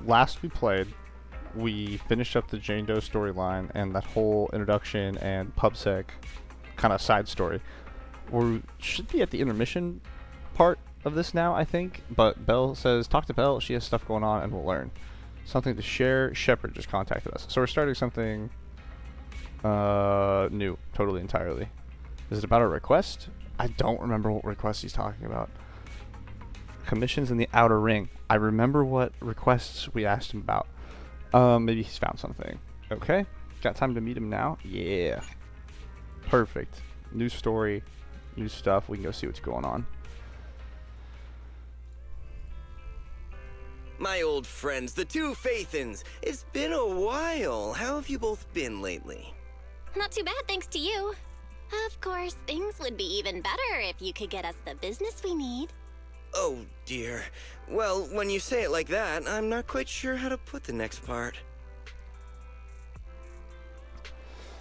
last we played, we finished up the Jane Doe storyline and that whole introduction and PubSec kind of side story. We should be at the intermission part of this now, I think. But Belle says, talk to Belle. She has stuff going on and we'll learn. Something to share. Shepard just contacted us. So we're starting something new, totally, entirely. Is it about a request? I don't remember what request he's talking about. Commissions in the Outer Ring. I remember what requests we asked him about. Maybe he's found something. Okay. Got time to meet him now? Yeah. Perfect. New story. New stuff. We can go see what's going on. My old friends, the two Faithins. It's been a while. How have you both been lately? Not too bad, thanks to you. Of course, things would be even better if you could get us the business we need. Oh, dear. Well, when you say it like that, I'm not quite sure how to put the next part.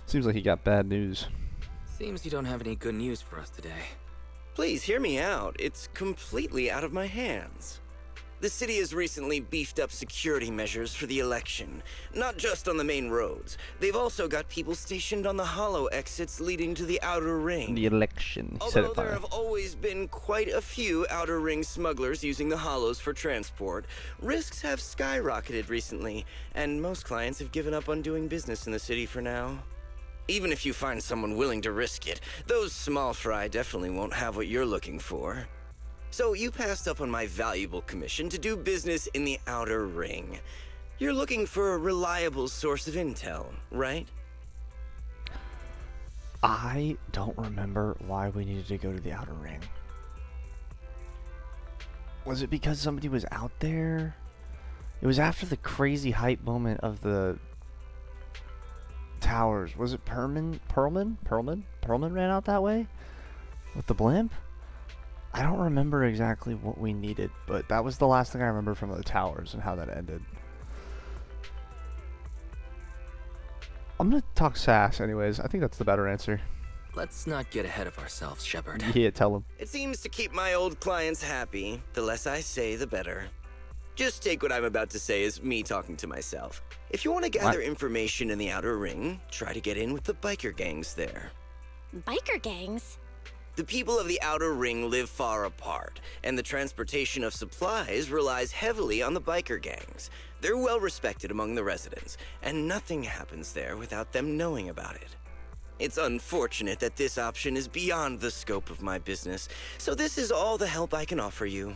Seems like he got bad news. Seems you don't have any good news for us today. Please hear me out. It's completely out of my hands. The city has recently beefed up security measures for the election, not just on the main roads. They've also got people stationed on the hollow exits leading to the Outer Ring. The election. Although there have always been quite a few Outer Ring smugglers using the hollows for transport, risks have skyrocketed recently, and most clients have given up on doing business in the city for now. Even if you find someone willing to risk it, those small fry definitely won't have what you're looking for. So you passed up on my valuable commission to do business in the Outer Ring. You're looking for a reliable source of intel, right? I don't remember why we needed to go to the Outer Ring. Was it because somebody was out there? It was after the crazy hype moment of the towers. Was it Perlman ran out that way? With the blimp? I don't remember exactly what we needed, but that was the last thing I remember from the towers and how that ended. I'm gonna talk sass anyways. I think that's the better answer. Let's not get ahead of ourselves, Shepard. Yeah, tell him. It seems to keep my old clients happy. The less I say, the better. Just take what I'm about to say as me talking to myself. If you want to gather information in the Outer Ring, try to get in with the biker gangs there. Biker gangs? The people of the Outer Ring live far apart, and the transportation of supplies relies heavily on the biker gangs. They're well respected among the residents, and nothing happens there without them knowing about it. It's unfortunate that this option is beyond the scope of my business, so this is all the help I can offer you.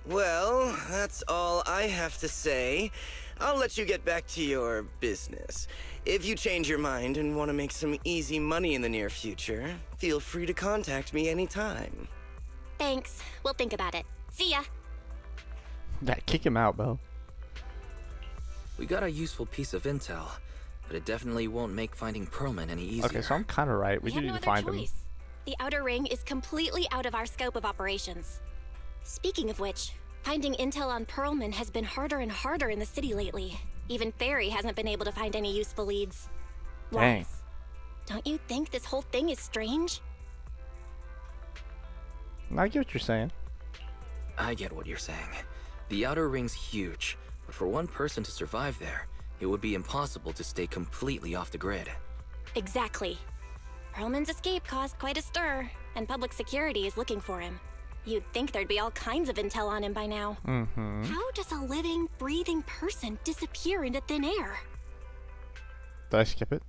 Well, that's all I have to say. I'll let you get back to your business. If you change your mind and want to make some easy money in the near future, feel free to contact me anytime. Thanks. We'll think about it. See ya. Yeah, kick him out, Belle. We got a useful piece of intel, but it definitely won't make finding Perlman any easier. Okay, so I'm kind of right. We do have need no to other find him. choice. The Outer Ring is completely out of our scope of operations. Speaking of which, finding intel on Perlman has been harder and harder in the city lately. Even Ferry hasn't been able to find any useful leads. Dang. Wise, don't you think this whole thing is strange? I get what you're saying. I get what you're saying. The Outer Ring's huge, but for one person to survive there, it would be impossible to stay completely off the grid. Exactly. Perlman's escape caused quite a stir, and public security is looking for him. You'd think there'd be all kinds of intel on him by now. Mm-hmm. How does a living, breathing person disappear into thin air? Did I skip it?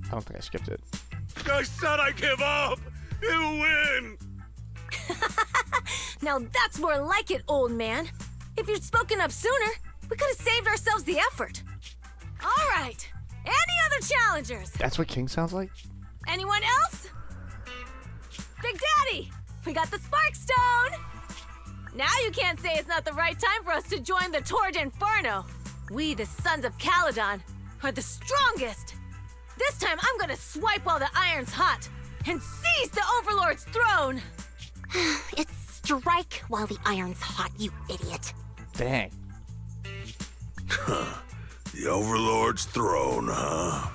I don't think I skipped it. I said I give up! You win! Now that's more like it, old man. If you'd spoken up sooner, we could have saved ourselves the effort. All right. Any other challengers? That's what King sounds like? Anyone else? Big Daddy, we got the Spark Stone! Now you can't say it's not the right time for us to join the Torrid Inferno. We, the Sons of Calydon, are the strongest. This time I'm gonna swipe while the iron's hot and seize the Overlord's throne. It's strike while the iron's hot, you idiot. Dang. The Overlord's throne, huh?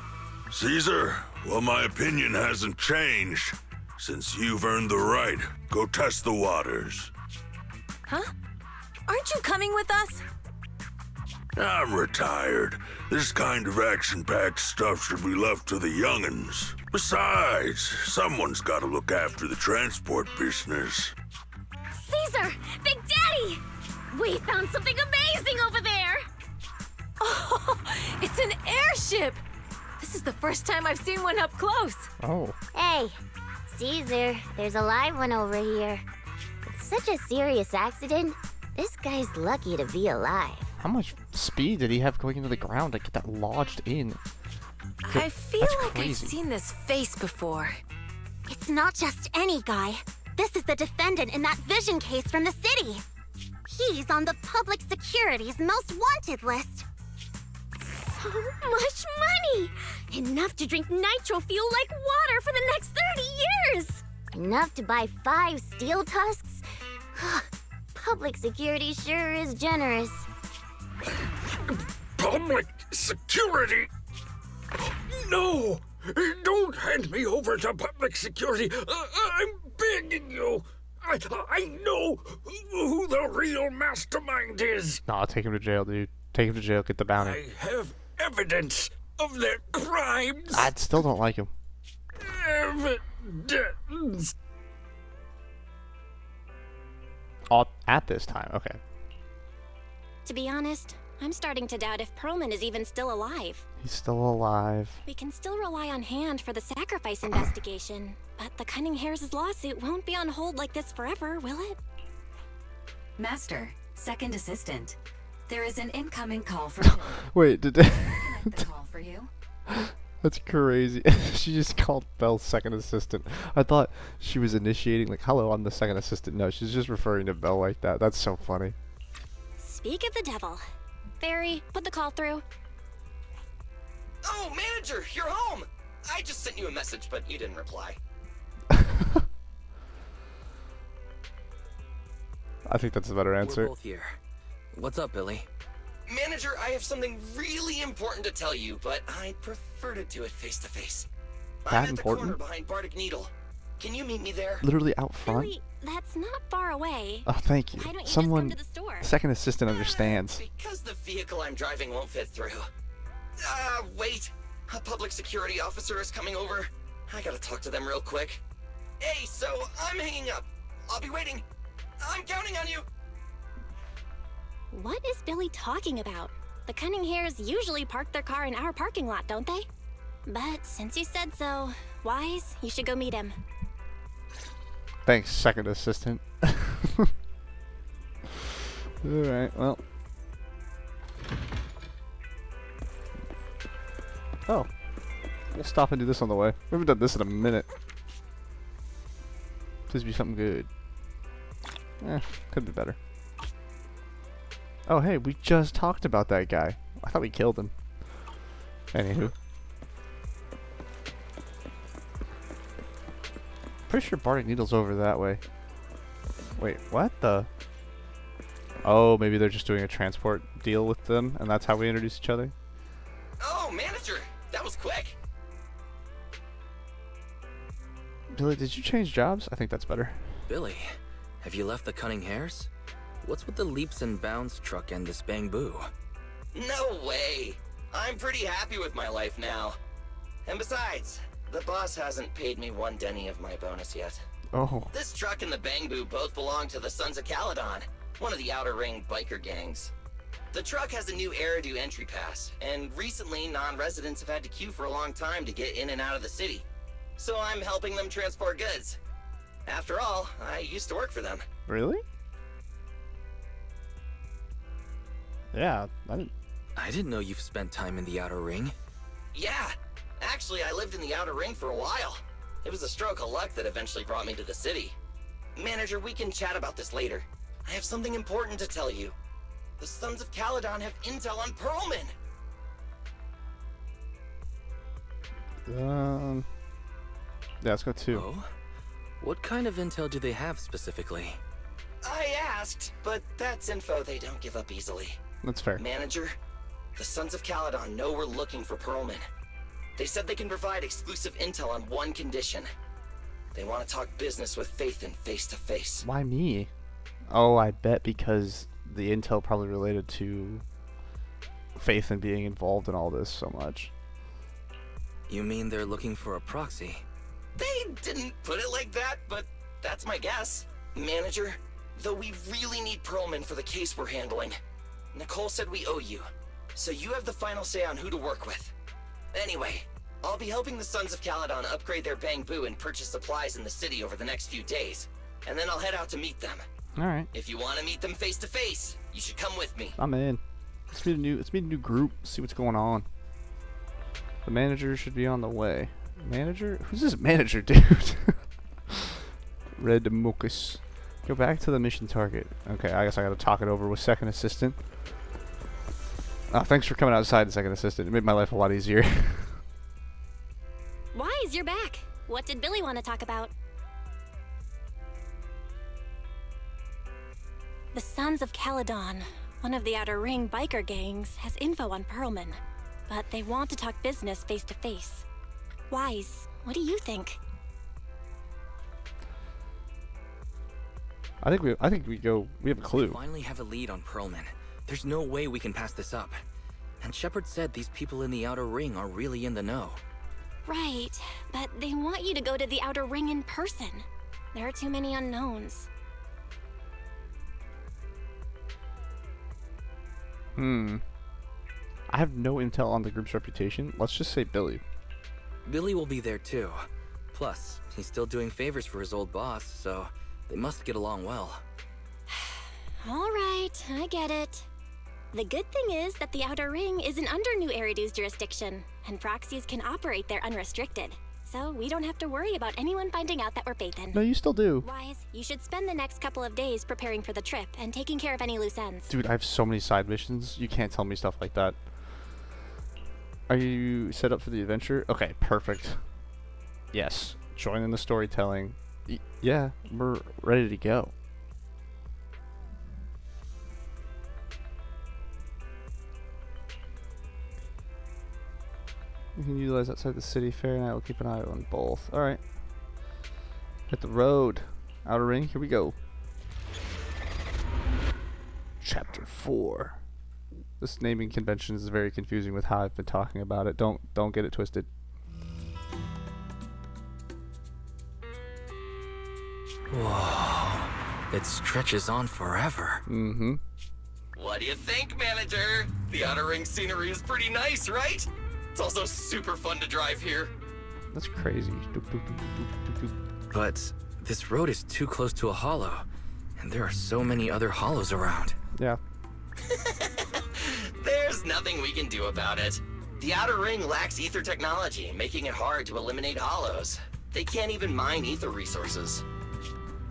Caesar, well, my opinion hasn't changed. Since you've earned the right, go test the waters. Huh? Aren't you coming with us? I'm retired. This kind of action-packed stuff should be left to the young'uns. Besides, someone's gotta look after the transport business. Caesar! Big Daddy! We found something amazing over there! Oh, it's an airship! This is the first time I've seen one up close. Oh. Hey, Caesar, there's a live one over here. It's such a serious accident. This guy's lucky to be alive. How much speed did he have going into the ground to get that lodged in? I feel That's like I've crazy. seen this face before. It's not just any guy. This is the defendant in that vision case from the city. He's on the public security's most wanted list. So much money! Enough to drink nitro fuel like water for the next 30 years! Enough to buy 5 steel tusks? Public security sure is generous. Public security? No! Don't hand me over to public security! I'm begging you! I know who the real mastermind is! Nah, take him to jail, dude. Take him to jail, get the bounty. I have evidence of their crimes! I still don't like him. Evidence! At this time, okay. To be honest, I'm starting to doubt if Perlman is even still alive. He's still alive. We can still rely on Hand for the sacrifice investigation, but the Cunning Hares' lawsuit won't be on hold like this forever, will it? Master, second assistant. There is an incoming call from Belle. Wait, did Can I make the call for you? That's crazy. She just called Belle second assistant. I thought she was initiating, like, hello, I'm the second assistant. No, she's just referring to Belle like that. That's so funny. Speak of the devil. Fairy, put the call through. Oh, manager, you're home! I just sent you a message, but you didn't reply. I think that's a better We're answer. both here. What's up, Billy? Manager, I have something really important to tell you, but I'd prefer to do it face to face. That I'm at important? the corner behind Bardic Needle. Can you meet me there? Literally out front? Really, that's not far away. Oh, thank you. Why don't you Someone, just come to the store? second assistant understands. Because the vehicle I'm driving won't fit through. Wait. A public security officer is coming over. I gotta talk to them real quick. Hey, so I'm hanging up. I'll be waiting. I'm counting on you. What is Billy talking about? The Cunning Hares usually park their car in our parking lot, don't they? But since you said so, Wise, you should go meet him. Thanks, second assistant. Alright, well. Oh. We'll stop and do this on the way. We haven't done this in a minute. Please be something good. Could be better. Oh, hey, we just talked about that guy. I thought we killed him. Anywho. Pretty sure Bardic Needle's over that way. Wait, what the? Oh, maybe they're just doing a transport deal with them, and that's how we introduce each other? Oh, manager, that was quick. Billy, did you change jobs? I think that's better. Billy, have you left the Cunning Hares? What's with the leaps and bounds truck and this bang-boo? No way. I'm pretty happy with my life now. And besides, the boss hasn't paid me 1 denny of my bonus yet. Oh. This truck and the Bang-Boo both belong to the Sons of Calydon, one of the Outer Ring biker gangs. The truck has a new Eridu entry pass, and recently non-residents have had to queue for a long time to get in and out of the city. So I'm helping them transport goods. After all, I used to work for them. Really? Yeah, I didn't know you've spent time in the Outer Ring. Yeah, actually I lived in the Outer Ring for a while. It was a stroke of luck that eventually brought me to the city. Manager, we can chat about this later. I have something important to tell you. The Sons of Calydon have intel on Perlman. Yeah, let's go 2. Oh? What kind of intel do they have specifically? I asked, but that's info they don't give up easily. That's fair. Manager, the Sons of Calydon know we're looking for Perlman. They said they can provide exclusive intel on one condition. They want to talk business with Faith and face to face. Why me? Oh, I bet because the intel probably related to Faith and being involved in all this so much. You mean they're looking for a proxy? They didn't put it like that, but that's my guess. Manager, though we really need Perlman for the case we're handling. Nicole said we owe you, so you have the final say on who to work with. Anyway, I'll be helping the Sons of Calydon upgrade their bamboo and purchase supplies in the city over the next few days, and then I'll head out to meet them. Alright. If you want to meet them face to face, you should come with me. I'm in. Let's meet a new group, see what's going on. The manager should be on the way. Manager? Who's this manager, dude? Red Mucus. Go back to the mission target. Okay, I guess I gotta talk it over with second assistant. Oh, thanks for coming outside, second assistant. It made my life a lot easier. Wise, you're back. What did Billy want to talk about? The Sons of Calydon, one of the Outer Ring biker gangs, has info on Perlman, but they want to talk business face to face. Wise, what do you think? I think we have a clue. We finally have a lead on Perlman. There's no way we can pass this up. And Shepard said these people in the Outer Ring are really in the know. Right, but they want you to go to the Outer Ring in person. There are too many unknowns. I have no intel on the group's reputation. Let's just say Billy. Billy will be there too. Plus, he's still doing favors for his old boss, so they must get along well. All right, I get it. The good thing is that the Outer Ring isn't under New Eridu's jurisdiction, and proxies can operate there unrestricted. So we don't have to worry about anyone finding out that we're Phaethon. No, you still do. Wise, you should spend the next couple of days preparing for the trip and taking care of any loose ends. Dude, I have so many side missions. You can't tell me stuff like that. Are you set up for the adventure? Okay, perfect. Yes. Join in the storytelling. Yeah, we're ready to go. We can utilize outside the city. Fair and I will keep an eye on both. Alright. Hit the road. Outer Ring, here we go. Chapter 4. This naming convention is very confusing with how I've been talking about it. Don't get it twisted. Whoa. It stretches on forever. Mm-hmm. What do you think, Manager? The Outer Ring scenery is pretty nice, right? It's also super fun to drive here. That's crazy. Doop, doop, doop, doop, doop, doop. But this road is too close to a hollow, and there are so many other hollows around. Yeah. There's nothing we can do about it. The Outer Ring lacks ether technology, making it hard to eliminate hollows. They can't even mine ether resources.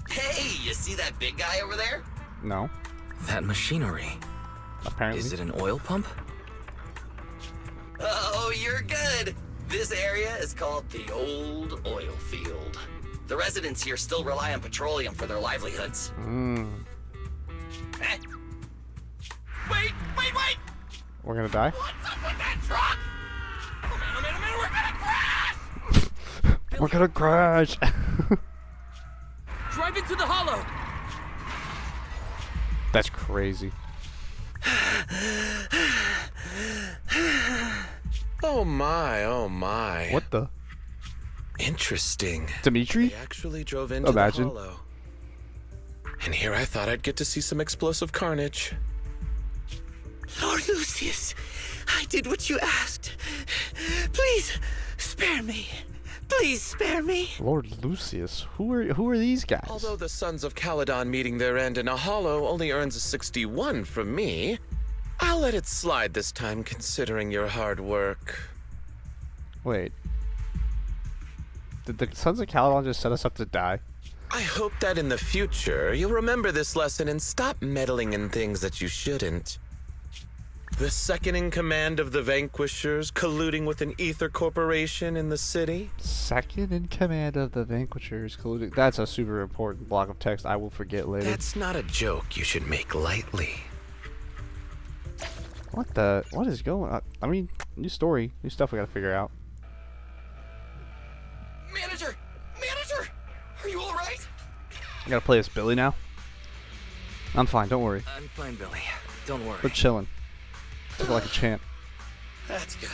Hey, you see that big guy over there? No. That machinery. Apparently. Is it an oil pump? Oh, you're good. This area is called the Old Oil Field. The residents here still rely on petroleum for their livelihoods. Eh? Wait! We're gonna die? What's up with that truck? Oh man, we're gonna crash! We're gonna crash! Drive into the hollow! That's crazy. Oh my. What the? Interesting. Dimitri? They actually drove into Imagine. the hollow. And here I thought I'd get to see some explosive carnage. Lord Lucius, I did what you asked. Please, spare me. Please spare me. Lord Lucius? Who are these guys? Although the Sons of Calydon meeting their end in a hollow only earns a 61 from me, I'll let it slide this time considering your hard work. Wait. Did the Sons of Calydon just set us up to die? I hope that in the future you'll remember this lesson and stop meddling in things that you shouldn't. The second in command of the Vanquishers colluding with an ether corporation in the city? Second in command of the Vanquishers colluding. That's a super important block of text I will forget later. That's not a joke you should make lightly. What is going on? I mean, new story, new stuff we gotta figure out. Manager! I gotta play as Billy now. I'm fine, don't worry. I'm fine, Billy. Don't worry. We're chilling. Took it like a champ. That's good.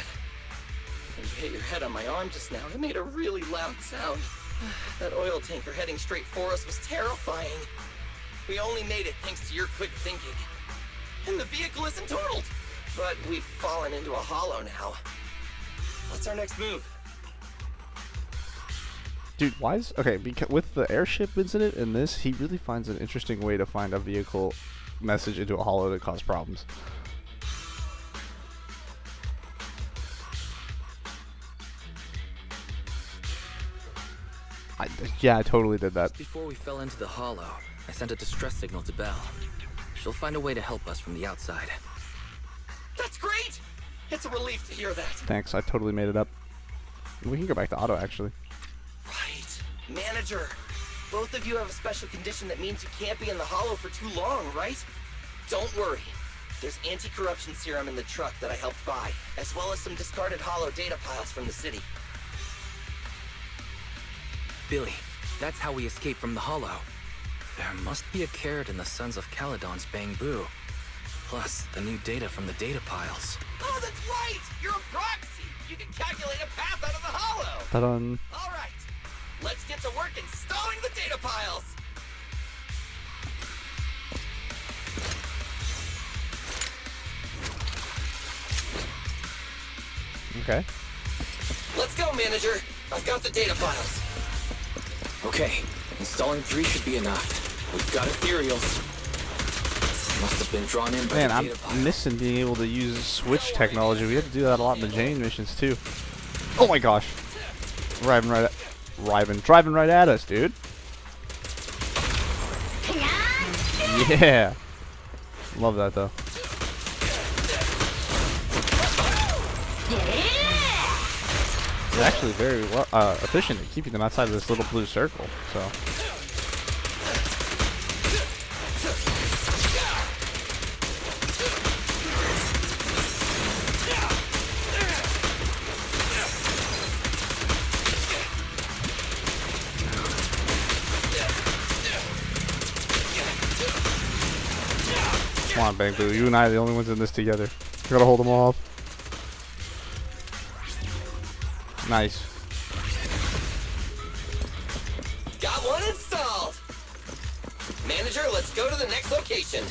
When you hit your head on my arm just now, it made a really loud sound. That oil tanker heading straight for us was terrifying. We only made it thanks to your quick thinking. And the vehicle isn't totaled. But we've fallen into a hollow now. What's our next move? Dude, why is... Okay, because with the airship incident and this, he really finds an interesting way to find a vehicle message into a hollow to cause problems. Yeah, I totally did that. Just before we fell into the hollow, I sent a distress signal to Belle. She'll find a way to help us from the outside. That's great! It's a relief to hear that. Thanks, I totally made it up. We can go back to Otto, actually. Right. Manager, both of you have a special condition that means you can't be in the hollow for too long, right? Don't worry. There's anti-corruption serum in the truck that I helped buy, as well as some discarded hollow data piles from the city. Billy, that's how we escaped from the hollow. There must be a carrot in the Sons of Calydon's bamboo. Plus, the new data from the data piles. Oh, that's right! You're a proxy! You can calculate a path out of the hollow! Ta-dun. All right, let's get to work installing the data piles! Okay. Let's go, Manager! I've got the data piles. Okay, installing 3 should be enough. We've got ethereals. Must have been drawn in by Man, the I'm data pile. missing being able to use switch technology. We had to do that a lot in the Jane missions, too. Oh my gosh. Driving right at us, dude. Yeah. Love that, though. It's actually very efficient at keeping them outside of this little blue circle, so. Come on, Bamboo. You and I are the only ones in this together. We gotta hold them off. Nice. Got one installed! Manager, let's go to the next location.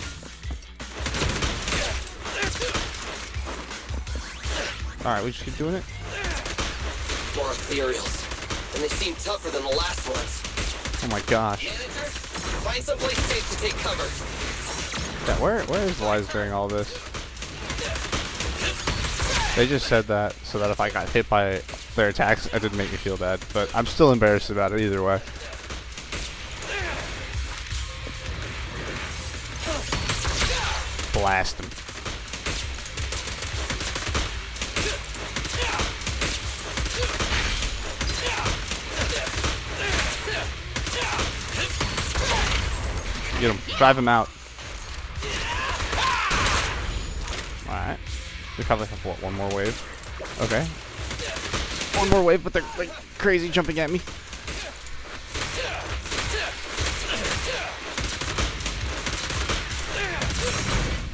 Alright, we just keep doing it? More ethereals. And they seem tougher than the last ones. Oh my gosh. Manager, find someplace safe to take cover. Yeah, where is Wise during all this? They just said that so that if I got hit by their attacks, it didn't make me feel bad. But I'm still embarrassed about it either way. Blast them. Get him. Drive him out. Alright. We probably have, what, one more wave? Okay. One more wave, but they're like crazy jumping at me.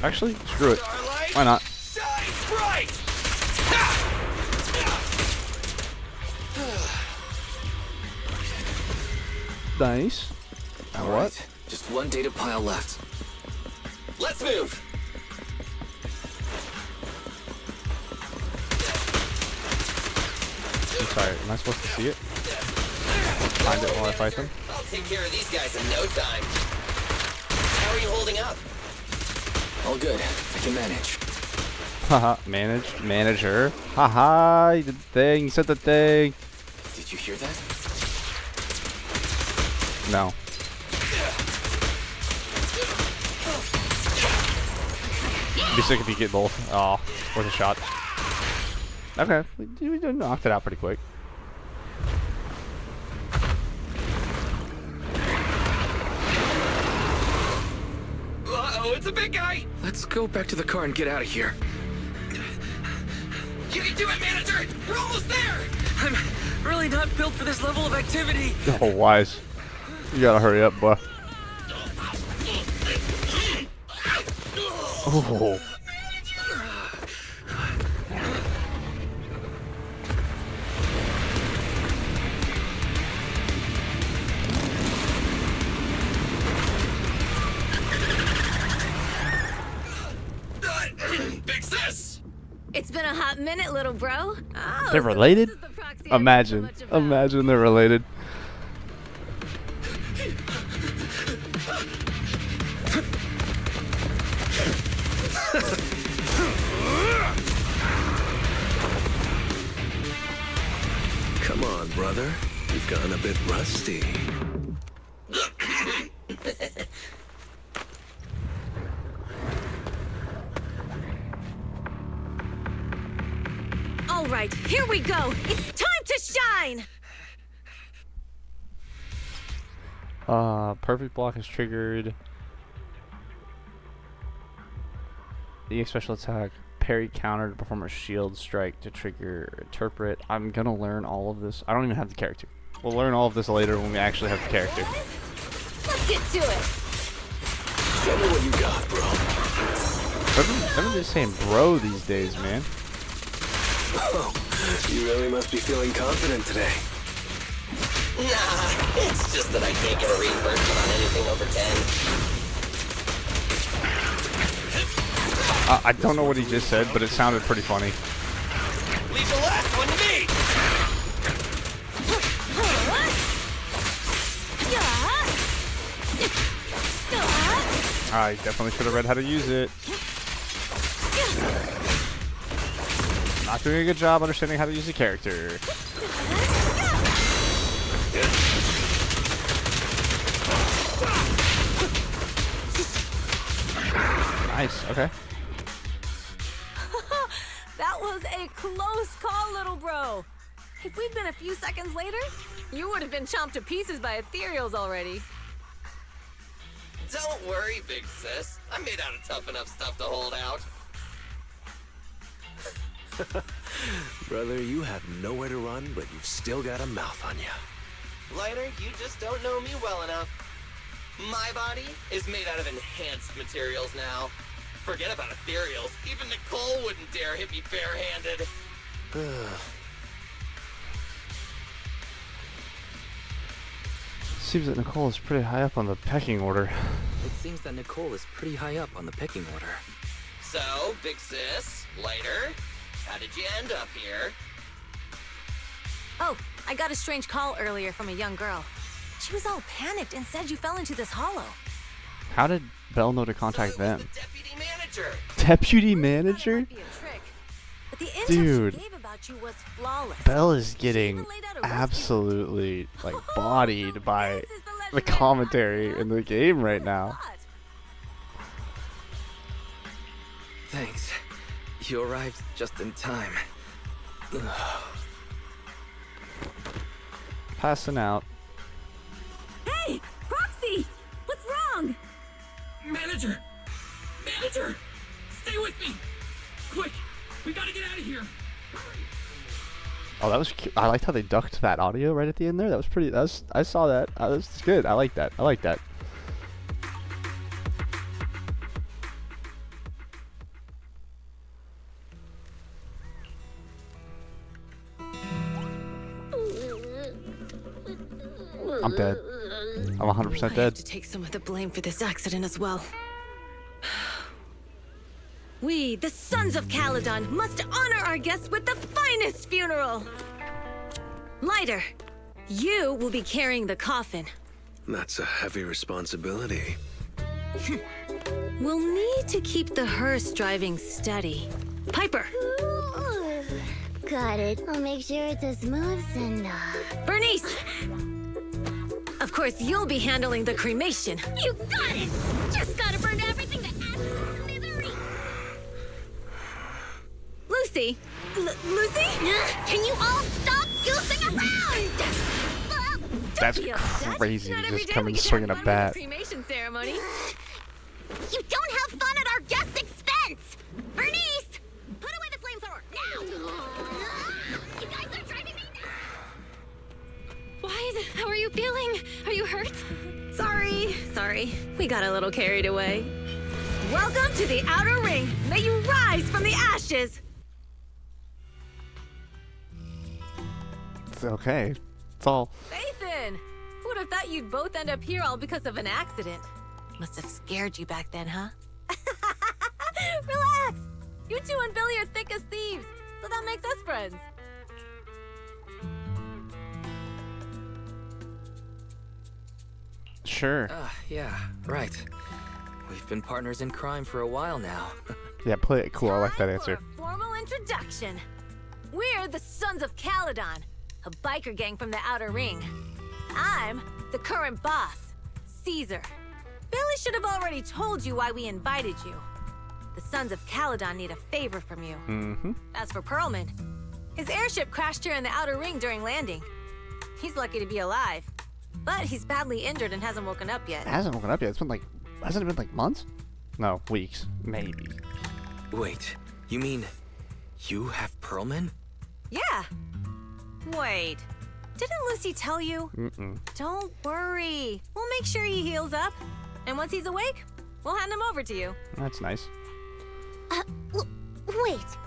Actually, screw it. Why not? Nice. Now what? Right, just one data pile left. Let's move. I'm sorry, am I supposed to see it? Find it while I fight them? I'll take care of these guys in no time. How are you holding up? All good. I can manage. Haha, manager. Haha, you did the thing, you said the thing. Did you hear that? No. Be sick if you get both. Oh, worth a shot. Okay, we knocked it out pretty quick. Uh-oh, it's a big guy! Let's go back to the car and get out of here. You can do it, Manager! We're almost there! I'm really not built for this level of activity. Oh, Wise. You gotta hurry up, boy. Oh. Big sis! It's been a hot minute, little bro. Oh, They're so related? this is the proxy I've heard so Imagine. much about. Imagine they're related. Come on, brother. You've gotten a bit rusty. All right, here we go. It's time to shine. Perfect block is triggered. The special attack, parry counter to perform a shield strike to trigger interpret. I'm gonna learn all of this. I don't even have the character. We'll learn all of this later when we actually have the character. Let's get to it. Show me what you got, bro. Everybody's saying bro these days, man. Oh, you really must be feeling confident today. Nah, it's just that I can't get a reimbursement on anything over 10. I don't know what he just said, but it sounded pretty funny. Leave the last one to me! I definitely should have read how to use it. Not doing a good job understanding how to use the character. Nice, okay. That was a close call, little bro. If we'd been a few seconds later, you would have been chomped to pieces by ethereals already. Don't worry, big sis. I'm made out of tough enough stuff to hold out. Brother, you have nowhere to run, but you've still got a mouth on you. Lighter, you just don't know me well enough. My body is made out of enhanced materials now. Forget about ethereals. Even Nicole wouldn't dare hit me barehanded. Seems that Nicole is pretty high up on the pecking order. It seems that Nicole is pretty high up on the pecking order. So, big sis, Lighter, how did you end up here? Oh, I got a strange call earlier from a young girl. She was all panicked and said you fell into this hollow. How did Belle know to contact So it was them? the deputy manager. Deputy Thought it manager? might be a trick, but the intel Dude. she gave about you was flawless. Belle is She getting even laid out a rescue. absolutely like bodied by This is the legendary commentary Oscar. in the game right Who'd now. have thought? Thanks. You arrived just in time. Passing out. Hey, Proxy! What's wrong? Manager! Manager! Stay with me! Quick! We gotta get out of here! Oh, that was cute. I liked how they ducked that audio right at the end there. That was pretty. That was. I saw that. That's good. I like that. I like that. I'm dead. I'm 100% I have dead. to take some of the blame for this accident as well. We, the Sons of Calydon, must honor our guests with the finest funeral! Lighter, you will be carrying the coffin. That's a heavy responsibility. We'll need to keep the hearse driving steady. Piper, Ooh, got it. I'll make sure it's a smooth send-off. Bernice! Of course, you'll be handling the cremation. You got it! Just gotta burn everything to ashes and smithereens! Lucy! Lucy? Can you all stop goofing around? That's Be upset. crazy. Not to every just day come we and get to swinging a have fun at bat. the cremation ceremony. You don't have fun at our guest expense! Bernice! Put away the flamethrower, now! You guys are driving me nuts! Why is it? How are you feeling? Are you hurt? Sorry. We got a little carried away. Welcome to the Outer Ring. May you rise from the ashes. It's okay. It's all. Nathan! Who would have thought you'd both end up here all because of an accident? Must have scared you back then, huh? Relax! You two and Billy are thick as thieves, so that makes us friends. Sure. Yeah, right. We've been partners in crime for a while now. Yeah, play it cool. I like that Time answer. for a formal introduction. We're the Sons of Calydon, a biker gang from the Outer Ring. I'm the current boss, Caesar. Billy should have already told you why we invited you. The Sons of Calydon need a favor from you. Mm-hmm. As for Perlman, his airship crashed here in the Outer Ring during landing. He's lucky to be alive, but he's badly injured and hasn't woken up yet. It hasn't woken up yet. It's been like, hasn't it been like months? No, weeks, maybe. Wait, you mean you have Perlman? Yeah. Wait, didn't Lucy tell you? Mm-mm. Don't worry. We'll make sure he heals up. And once he's awake, we'll hand him over to you. That's nice. Wait.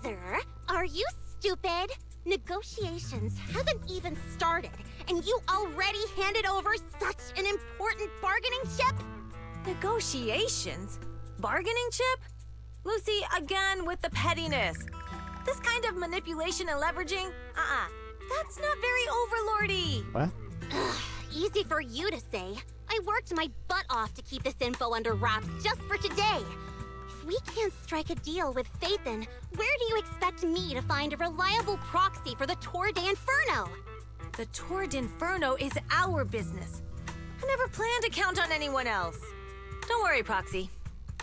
Caesar, are you stupid? Negotiations haven't even started, and you already handed over such an important bargaining chip? Negotiations? Bargaining chip? Lucy, again with the pettiness. This kind of manipulation and leveraging? That's not very overlordy. What? Easy for you to say. I worked my butt off to keep this info under wraps just for today. If we can't strike a deal with Phaethon, where do you expect me to find a reliable proxy for the Tour d'Inferno? The Tour d'Inferno is our business. I never planned to count on anyone else. Don't worry, Proxy.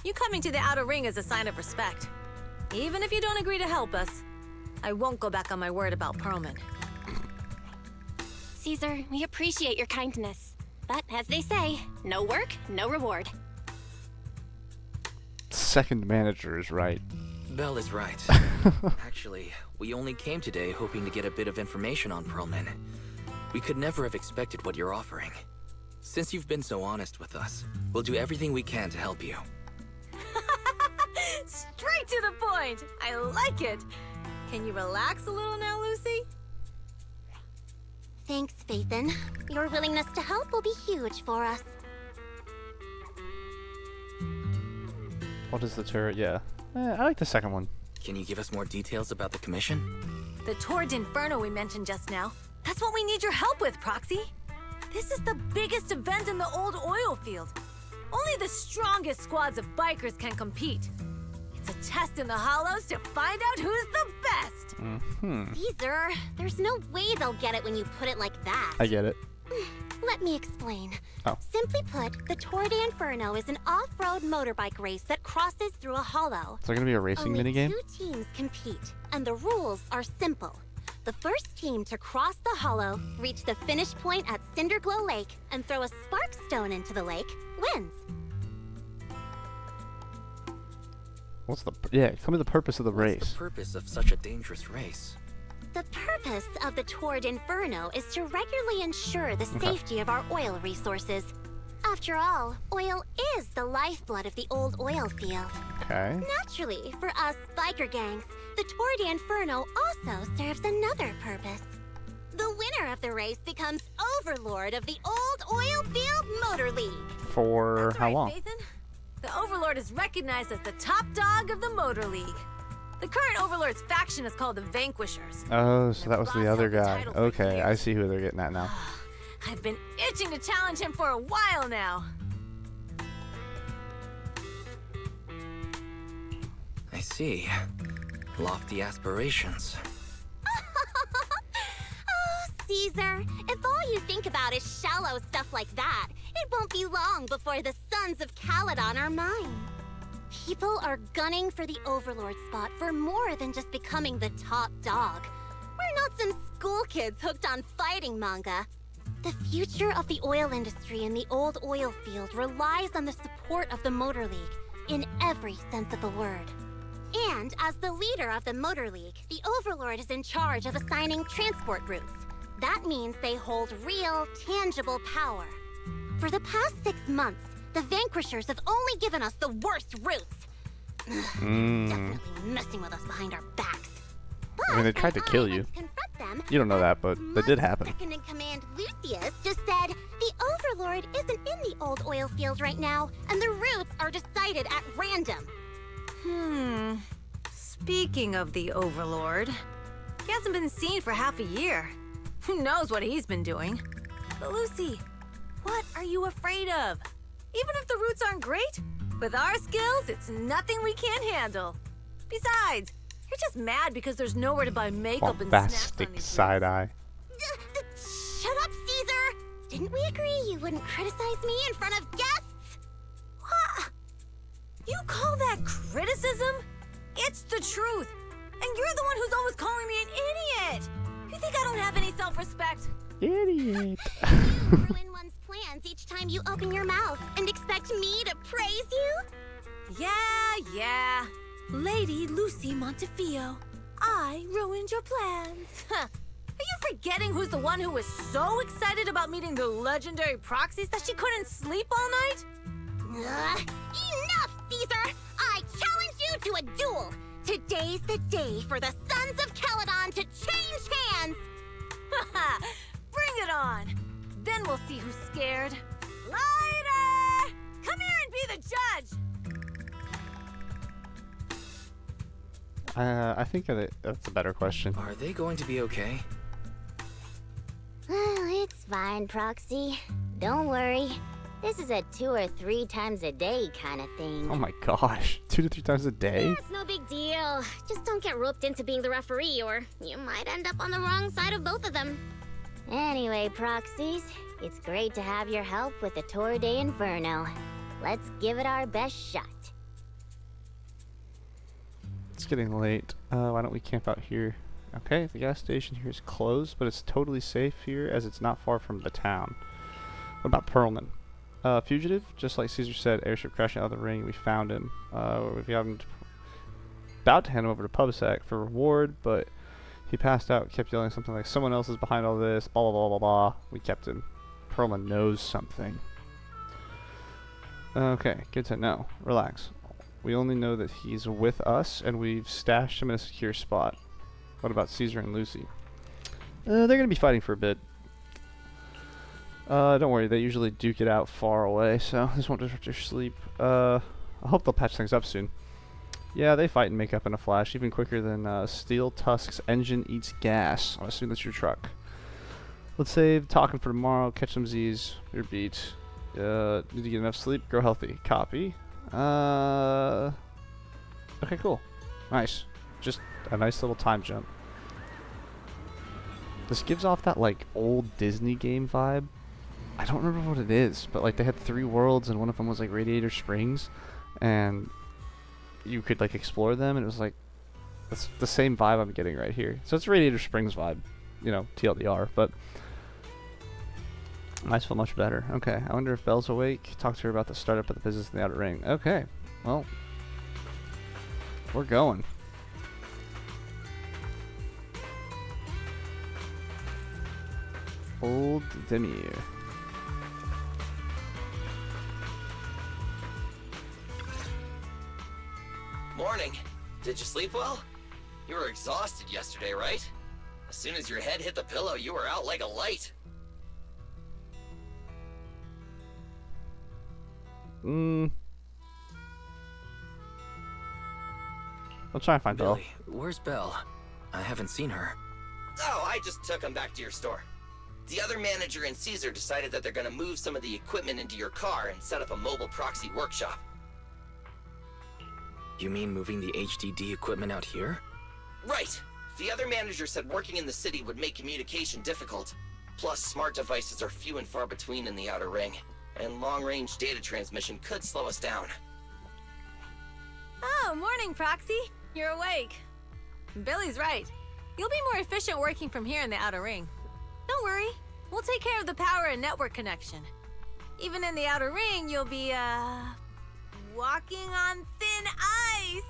You coming to the Outer Ring is a sign of respect. Even if you don't agree to help us, I won't go back on my word about Perlman. Caesar, we appreciate your kindness. But as they say, no work, no reward. Second manager is right. Belle is right. Actually, we only came today hoping to get a bit of information on Perlman. We could never have expected what you're offering. Since you've been so honest with us, we'll do everything we can to help you. Straight to the point! I like it! Can you relax a little now, Lucy? Thanks, Phaethon. Your willingness to help will be huge for us. What is the turret? Yeah. I like the second one. Can you give us more details about the commission? The Tour d'Inferno we mentioned just now. That's what we need your help with, Proxy. This is the biggest event in the old oil field. Only the strongest squads of bikers can compete. It's a test in the Hollows to find out who's the best. Mm-hmm. Caesar, there's no way they'll get it when you put it like that. I get it. Let me explain. Oh. Simply put, the Tour d'Inferno is an off-road motorbike race that crosses through a hollow. Is there gonna be a racing Only minigame? 2 teams compete, and the rules are simple. The first team to cross the hollow, reach the finish point at Cinderglow Lake, and throw a spark stone into the lake, wins. What's the... Yeah, tell me the purpose of the race. What's the purpose of such a dangerous race? The purpose of the Tour d'Inferno is to regularly ensure the Okay. safety of our oil resources. After all, oil is the lifeblood of the old oil field. Okay. Naturally, for us biker gangs, the Tour d'Inferno also serves another purpose. The winner of the race becomes overlord of the old oil field motor league. For That's how right, long? Phaethon. The Overlord is recognized as the top dog of the Motor League. The current Overlord's faction is called the Vanquishers. Oh, so Their that was boss the held other the guy. title for Okay, I years. see who they're getting at now. I've been itching to challenge him for a while now. I see. Lofty aspirations. Oh, Caesar, if all you think about is shallow stuff like that, it won't be long before the Sons of Calydon are mine. People are gunning for the Overlord spot for more than just becoming the top dog. We're not some school kids hooked on fighting manga. The future of the oil industry in the old oil field relies on the support of the Motor League, in every sense of the word. And as the leader of the Motor League, the Overlord is in charge of assigning transport routes. That means they hold real, tangible power. For the past 6 months, The Vanquishers have only given us the worst routes. Definitely messing with us behind our backs. I mean, they tried to kill you. You don't know that, but that did happen. Second in command, Lucius, just said the Overlord isn't in the old oil field right now, and the routes are decided at random. Speaking of the Overlord, he hasn't been seen for half a year. Who knows what he's been doing? But Lucy, what are you afraid of? Even if the routes aren't great, with our skills, it's nothing we can't handle. Besides, you're just mad because there's nowhere to buy makeup and snacks on these side eye. Shut up, Caesar! Didn't we agree you wouldn't criticize me in front of guests? What? You call that criticism? It's the truth. And you're the one who's always calling me an idiot. You think I don't have any self-respect? Idiot. You ruin one's plans each time you open your mouth and expect me to praise you? Yeah. Lady Lucy Montefiore, I ruined your plans. Are you forgetting who's the one who was so excited about meeting the legendary proxies that she couldn't sleep all night? Enough, Caesar! I challenge you to a duel! Today's the day for the Sons of Calydon to change hands! Bring it on! Then we'll see who's scared. Lighter! Come here and be the judge! I think that's a better question. Are they going to be okay? It's fine, Proxy. Don't worry. This is a 2 or 3 times a day kind of thing. Oh my gosh. 2 to 3 times a day? It's no big deal. Just don't get roped into being the referee, or you might end up on the wrong side of both of them. Anyway, Proxies, it's great to have your help with the Tour de Inferno. Let's give it our best shot. It's getting late. Why don't we camp out here? Okay, the gas station here is closed, but it's totally safe here as it's not far from the town. What about Perlman? Fugitive, just like Caesar said, airship crashing out of the ring. We found him. We got him about to hand him over to PubSec for reward, but he passed out, kept yelling something like, someone else is behind all this, blah, blah, blah, blah, blah. We kept him. Perlman knows something. Okay, good to know. Relax. We only know that he's with us, and we've stashed him in a secure spot. What about Caesar and Lucy? They're going to be fighting for a bit. Don't worry, they usually duke it out far away, so this won't disrupt your sleep. I hope they'll patch things up soon. Yeah, they fight and make up in a flash, even quicker than Steel Tusk's engine eats gas. I assume that's your truck. Let's save talking for tomorrow, catch some Z's. You're beat. Need to get enough sleep, grow healthy. Copy. Okay, cool. Nice. Just a nice little time jump. This gives off that, like, old Disney game vibe. I don't remember what it is, but, like, they had 3 worlds, and one of them was, like, Radiator Springs, and you could, like, explore them, and it was, like, that's the same vibe I'm getting right here. So it's Radiator Springs vibe, you know, TLDR, but I feel much better. Okay, I wonder if Belle's awake. Talk to her about the startup of the business in the Outer Ring. Okay, well, we're going. Old Demir. Morning. Did you sleep well? You were exhausted yesterday, right? As soon as your head hit the pillow, you were out like a light. I'll try and find Belle. Billy, where's Belle? I haven't seen her. Oh, I just took him back to your store. The other manager and Caesar decided that they're gonna move some of the equipment into your car and set up a mobile proxy workshop. You mean moving the HDD equipment out here? Right. The other manager said working in the city would make communication difficult. Plus, smart devices are few and far between in the Outer Ring, and long-range data transmission could slow us down. Oh, morning, Proxy. You're awake. Billy's right. You'll be more efficient working from here in the Outer Ring. Don't worry. We'll take care of the power and network connection. Even in the Outer Ring, you'll be, walking on thin ice.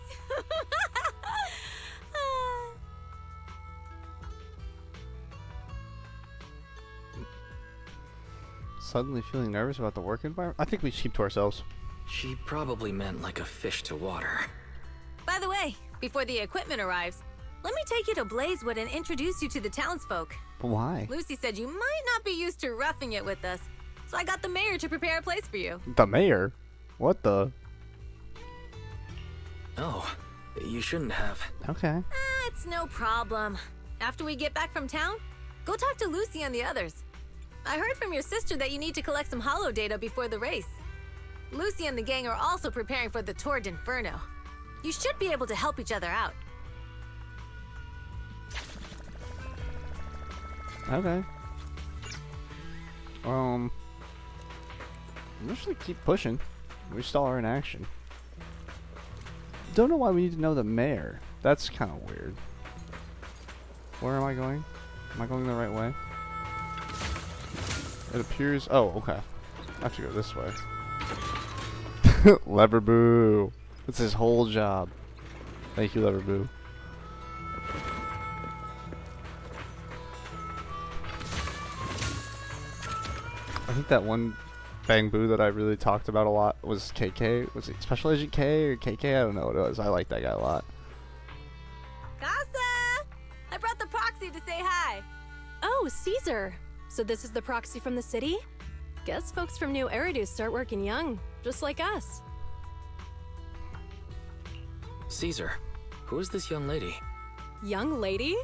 Suddenly feeling nervous about the work environment? I think we should keep to ourselves. She probably meant like a fish to water. By the way, before the equipment arrives, let me take you to Blazewood and introduce you to the townsfolk. Why? Lucy said you might not be used to roughing it with us, so I got the mayor to prepare a place for you. The mayor? What the? Oh, you shouldn't have. Okay. It's no problem. After we get back from town, go talk to Lucy and the others. I heard from your sister that you need to collect some holo data before the race. Lucy and the gang are also preparing for the Tour d'Inferno. You should be able to help each other out. Okay. Let's just keep pushing. We still are in action. Don't know why we need to know the mayor. That's kind of weird. Where am I going? Am I going the right way? It appears... Oh, okay. I have to go this way. Leverboo. That's his whole job. Thank you, Leverboo. I think that one Bang Boo that I really talked about a lot was KK. Was it Special Agent K or KK? I don't know what it was. I like that guy a lot. Casa! I brought the proxy to say hi. Oh, Caesar. So this is the proxy from the city? Guess folks from New Eridu start working young, just like us. Caesar, who is this young lady? Young lady?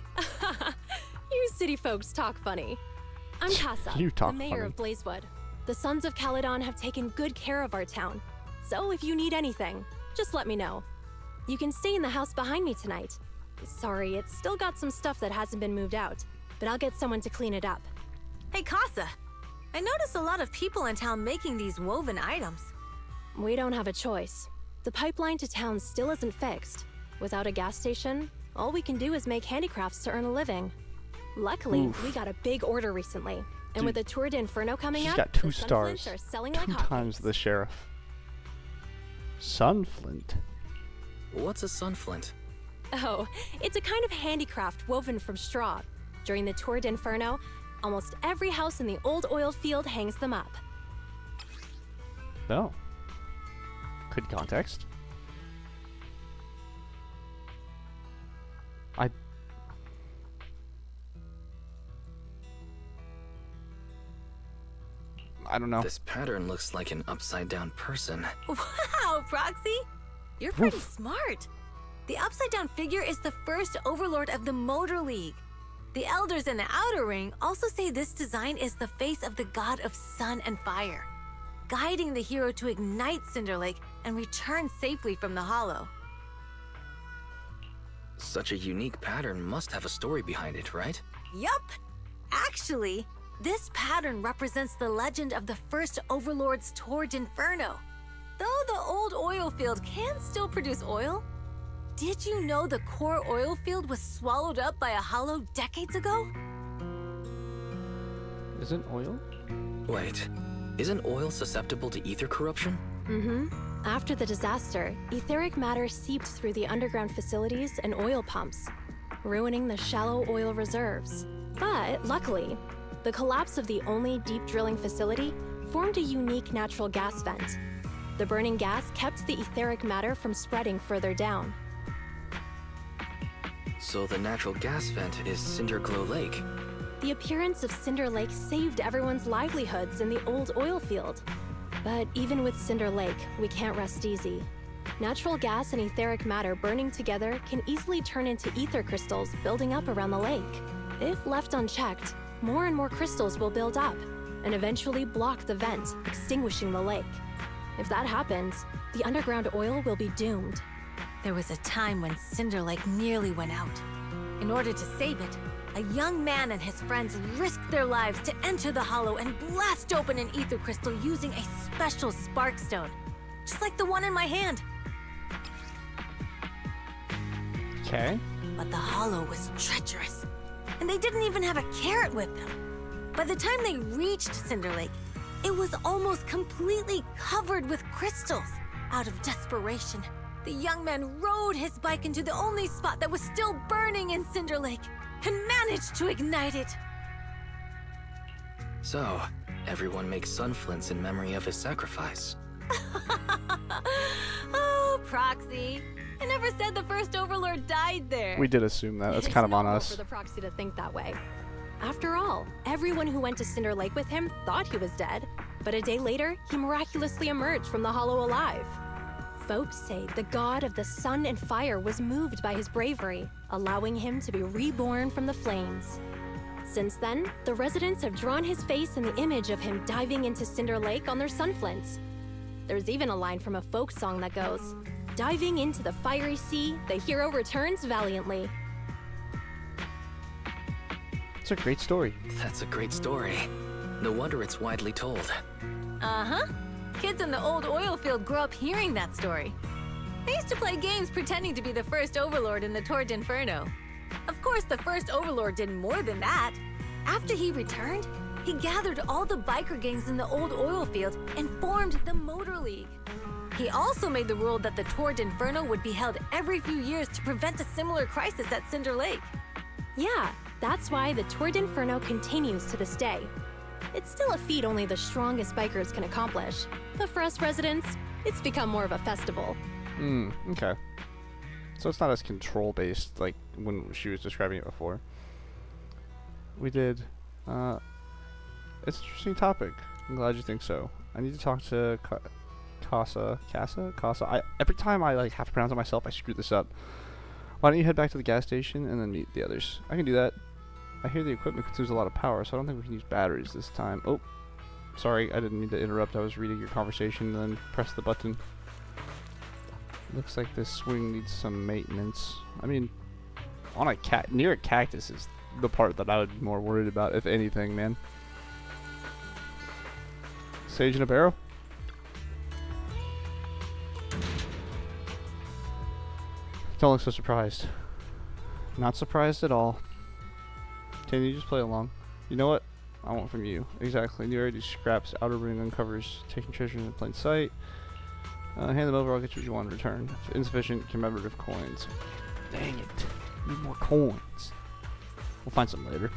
You city folks talk funny. I'm Casa, You talk the mayor funny. of Blazewood. The Sons of Calydon have taken good care of our town. So if you need anything, just let me know. You can stay in the house behind me tonight. Sorry, it's still got some stuff that hasn't been moved out, but I'll get someone to clean it up. Hey, Casa. I noticed a lot of people in town making these woven items. We don't have a choice. The pipeline to town still isn't fixed. Without a gas station, all we can do is make handicrafts to earn a living. Luckily, we got a big order recently. And Dude, with the Tour d'Inferno coming she's up, got 2 the stars. Sunflints are selling 2 like hotcakes. times the sheriff. Sunflint. What's a sunflint? Oh, it's a kind of handicraft woven from straw. During the Tour d'Inferno, almost every house in the old oil field hangs them up. No. Good context. I don't know. This pattern looks like an upside-down person. Wow, Proxy! You're pretty smart. The upside-down figure is the first overlord of the Motor League. The elders in the Outer Ring also say this design is the face of the god of sun and fire, guiding the hero to ignite Cinder Lake and return safely from the hollow. Such a unique pattern must have a story behind it, right? Yup! Actually, this pattern represents the legend of the first Overlord's Tour d'Inferno. Though the old oil field can still produce oil, did you know the core oil field was swallowed up by a hollow decades ago? Isn't oil? Wait, isn't oil susceptible to ether corruption? Mm-hmm. After the disaster, etheric matter seeped through the underground facilities and oil pumps, ruining the shallow oil reserves. But luckily, the collapse of the only deep drilling facility formed a unique natural gas vent. The burning gas kept the etheric matter from spreading further down. So the natural gas vent is Cinderglow Lake. The appearance of Cinder Lake saved everyone's livelihoods in the old oil field. But even with Cinder Lake, we can't rest easy. Natural gas and etheric matter burning together can easily turn into ether crystals building up around the lake. If left unchecked, more and more crystals will build up and eventually block the vent, extinguishing the lake. If that happens, the underground oil will be doomed. There was a time when Cinder Lake nearly went out. In order to save it, a young man and his friends risked their lives to enter the hollow and blast open an ether crystal using a special spark stone, just like the one in my hand. Okay. But the hollow was treacherous, and they didn't even have a carrot with them. By the time they reached Cinder Lake, it was almost completely covered with crystals. Out of desperation, the young man rode his bike into the only spot that was still burning in Cinder Lake and managed to ignite it. So, everyone makes sun flints in memory of his sacrifice. Oh, Proxy. I never said the first Overlord died there. We did assume that. That's It's kind of on normal us. for the Proxy to think that way. After all, everyone who went to Cinder Lake with him thought he was dead, but a day later, he miraculously emerged from the hollow alive. Folks say the god of the sun and fire was moved by his bravery, allowing him to be reborn from the flames. Since then, the residents have drawn his face in the image of him diving into Cinder Lake on their sunflints. There's even a line from a folk song that goes, "Diving into the fiery sea, the hero returns valiantly." It's a great story. That's a great story. No wonder it's widely told. Uh-huh. Kids in the old oil field grew up hearing that story. They used to play games pretending to be the first Overlord in the Torrid Inferno. Of course, the first Overlord did more than that. After he returned, he gathered all the biker gangs in the old oil field and formed the Motor League. He also made the rule that the Torrid Inferno would be held every few years to prevent a similar crisis at Cinder Lake. Yeah, that's why the Torrid Inferno continues to this day. It's still a feat only the strongest bikers can accomplish, but for us residents, it's become more of a festival. Okay. So it's not as control-based like when she was describing it before. We did, it's an interesting topic. I'm glad you think so. I need to talk to Casa. Every time I like have to pronounce it myself, I screw this up. Why don't you head back to the gas station and then meet the others? I can do that. I hear the equipment consumes a lot of power, so I don't think we can use batteries this time. Oh, sorry, I didn't mean to interrupt. I was reading your conversation and then press the button. Looks like this swing needs some maintenance. I mean, on a near a cactus is the part that I would be more worried about, if anything, man. Sage in a barrel? Don't look so surprised. Not surprised at all. Can you just play along? You know what? I want from you. Exactly. New area scraps. Outer ring uncovers. Taking treasures in plain sight. Hand them over. I'll get you what you want in return. If insufficient, commemorative coins. Dang it. Need more coins. We'll find some later.